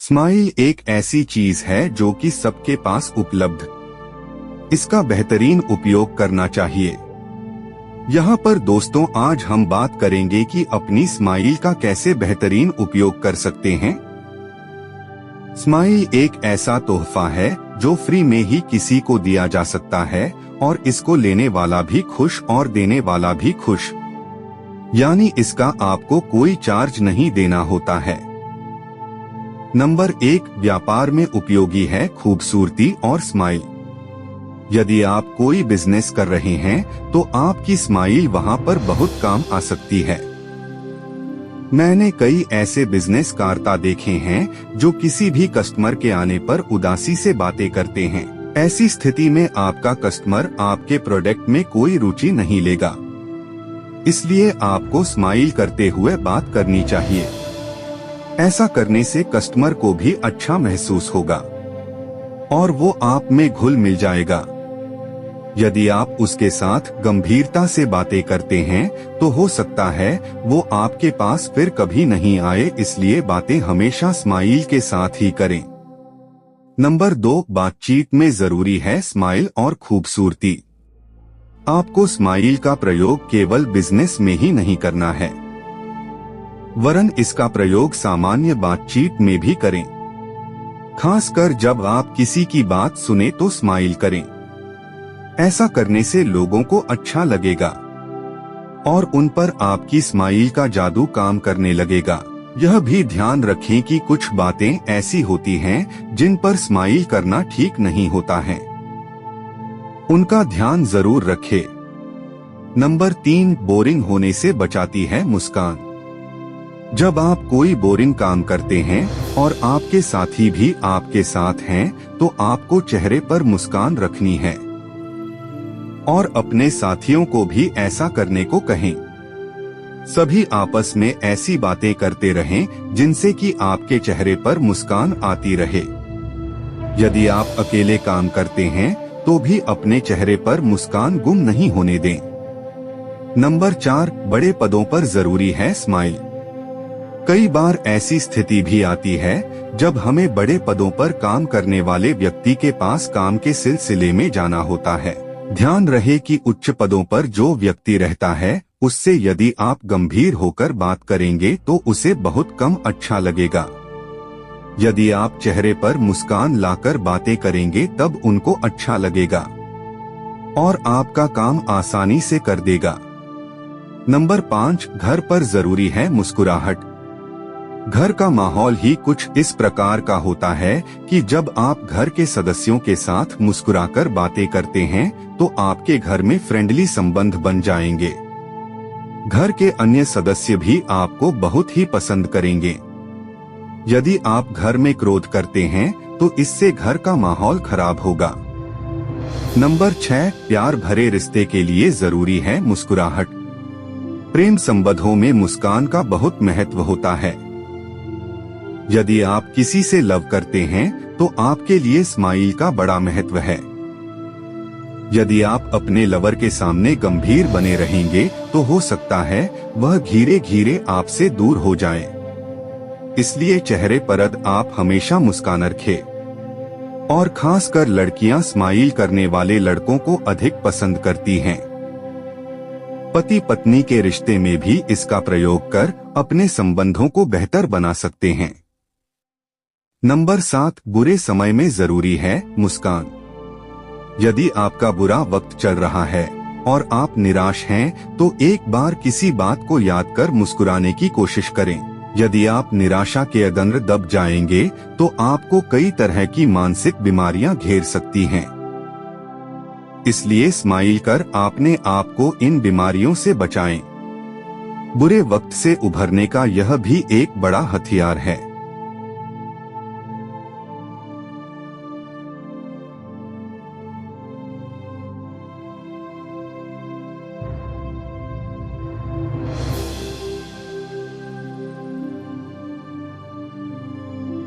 Smile एक ऐसी चीज है जो कि सबके पास उपलब्ध, इसका बेहतरीन उपयोग करना चाहिए। यहाँ पर दोस्तों आज हम बात करेंगे कि अपनी स्माइल का कैसे बेहतरीन उपयोग कर सकते हैं। स्माइल एक ऐसा तोहफा है जो फ्री में ही किसी को दिया जा सकता है और इसको लेने वाला भी खुश और देने वाला भी खुश, यानी इसका आपको कोई चार्ज नहीं देना होता है। नंबर 1, व्यापार में उपयोगी है खूबसूरती और स्माइल। यदि आप कोई बिजनेस कर रहे हैं तो आपकी स्माइल वहां पर बहुत काम आ सकती है। मैंने कई ऐसे बिजनेस करता देखे हैं जो किसी भी कस्टमर के आने पर उदासी से बातें करते हैं। ऐसी स्थिति में आपका कस्टमर आपके प्रोडक्ट में कोई रुचि नहीं लेगा, इसलिए आपको स्माइल करते हुए बात करनी चाहिए। ऐसा करने से कस्टमर को भी अच्छा महसूस होगा और वो आप में घुल मिल जाएगा। यदि आप उसके साथ गंभीरता से बातें करते हैं तो हो सकता है वो आपके पास फिर कभी नहीं आए, इसलिए बातें हमेशा स्माइल के साथ ही करें। नंबर 2, बातचीत में जरूरी है स्माइल और खूबसूरती। आपको स्माइल का प्रयोग केवल बिजनेस में ही नहीं करना है, वरन इसका प्रयोग सामान्य बातचीत में भी करें। खासकर जब आप किसी की बात सुने तो स्माइल करें। ऐसा करने से लोगों को अच्छा लगेगा और उन पर आपकी स्माइल का जादू काम करने लगेगा। यह भी ध्यान रखें कि कुछ बातें ऐसी होती हैं जिन पर स्माइल करना ठीक नहीं होता है, उनका ध्यान जरूर रखें। नंबर 3, बोरिंग होने से बचाती है मुस्कान। जब आप कोई बोरिंग काम करते हैं और आपके साथी भी आपके साथ हैं तो आपको चेहरे पर मुस्कान रखनी है और अपने साथियों को भी ऐसा करने को कहें। सभी आपस में ऐसी बातें करते रहें जिनसे कि आपके चेहरे पर मुस्कान आती रहे। यदि आप अकेले काम करते हैं तो भी अपने चेहरे पर मुस्कान गुम नहीं होने दें। नंबर 4, बड़े पदों पर जरूरी है स्माइल। कई बार ऐसी स्थिति भी आती है जब हमें बड़े पदों पर काम करने वाले व्यक्ति के पास काम के सिलसिले में जाना होता है। ध्यान रहे कि उच्च पदों पर जो व्यक्ति रहता है उससे यदि आप गंभीर होकर बात करेंगे तो उसे बहुत कम अच्छा लगेगा। यदि आप चेहरे पर मुस्कान लाकर बातें करेंगे तब उनको अच्छा लगेगा और आपका काम आसानी से कर देगा। नंबर 5, घर पर जरूरी है मुस्कुराहट। घर का माहौल ही कुछ इस प्रकार का होता है कि जब आप घर के सदस्यों के साथ मुस्कुराकर बातें करते हैं तो आपके घर में फ्रेंडली संबंध बन जाएंगे। घर के अन्य सदस्य भी आपको बहुत ही पसंद करेंगे। यदि आप घर में क्रोध करते हैं तो इससे घर का माहौल खराब होगा। नंबर 6, प्यार भरे रिश्ते के लिए जरूरी है मुस्कुराहट। प्रेम संबंधों में मुस्कान का बहुत महत्व होता है। यदि आप किसी से लव करते हैं तो आपके लिए स्माइल का बड़ा महत्व है। यदि आप अपने लवर के सामने गंभीर बने रहेंगे तो हो सकता है वह धीरे धीरे आपसे दूर हो जाए। इसलिए चेहरे पर आप हमेशा मुस्कान रखें और खासकर लड़कियां स्माइल करने वाले लड़कों को अधिक पसंद करती हैं। पति पत्नी के रिश्ते में भी इसका प्रयोग कर अपने संबंधों को बेहतर बना सकते हैं। नंबर 7, बुरे समय में जरूरी है मुस्कान। यदि आपका बुरा वक्त चल रहा है और आप निराश हैं तो एक बार किसी बात को याद कर मुस्कुराने की कोशिश करें। यदि आप निराशा के अंदर दब जाएंगे तो आपको कई तरह की मानसिक बीमारियां घेर सकती हैं। इसलिए स्माइल कर अपने आप को इन बीमारियों से बचाएं। बुरे वक्त से उभरने का यह भी एक बड़ा हथियार है।